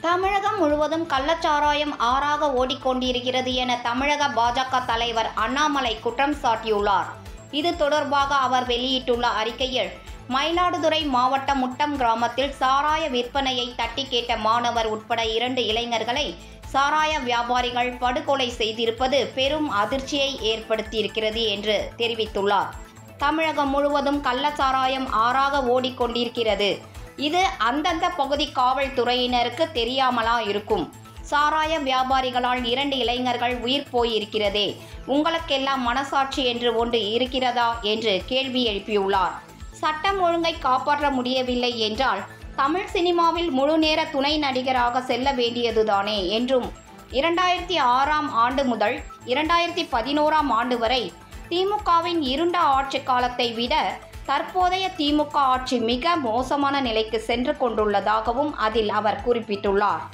தமிழகம் முழுவதும் கள்ளச்சாராயம் ஆறாக ஓடிக்கொண்டிருக்கிறது என தமிழக பாஜக தலைவர் அண்ணாமலை குற்றம் சாட்டியுள்ளார். இது தொடர்பாக அவர் வெளியிட்டுள்ள அறிக்கையில், மயிலாடுதுறை மாவட்டம் முட்டம் கிராமத்தில் சாராய விற்பனையை தட்டி கேட்ட மாணவர் உட்பட 2 இளைஞர்களை சாராய வியாபாரிகள் படுகொலை செய்திருப்பது பெரும் அதிர்ச்சியை ஏற்படுத்தியிருக்கிறது என்று தெரிவித்துள்ளார். தமிழகம் முழுவதும் கள்ளச்சாராயம் ஆறாக ஓடிக்கொண்டிருக்கிறது. இது அந்தந்த பகுதி காவல்துறையினருக்கு தெரியாமலா இருக்கும்? சாராய வியாபாரிகளால் 2 இளைஞர்கள் உயிர் போயிருக்கிறதே, உங்களுக்கெல்லாம் மனசாட்சி என்று ஒன்று இருக்கிறதா என்று கேள்வி எழுப்பியுள்ளார். சட்டம் ஒழுங்கை காப்பாற்ற முடியவில்லை என்றால் தமிழ் சினிமாவில் முழுநேர துணை நடிகராக செல்ல வேண்டியதுதானே என்றும், 2006ஆம் ஆண்டு முதல் 2011ஆம் ஆண்டு வரை திமுகவின் இருண்ட ஆட்சி காலத்தை விட தற்போதைய திமுக ஆட்சி மிக மோசமான நிலைக்கு சென்று கொண்டுள்ளதாகவும் அதில் அவர் குறிப்பிட்டுள்ளார்.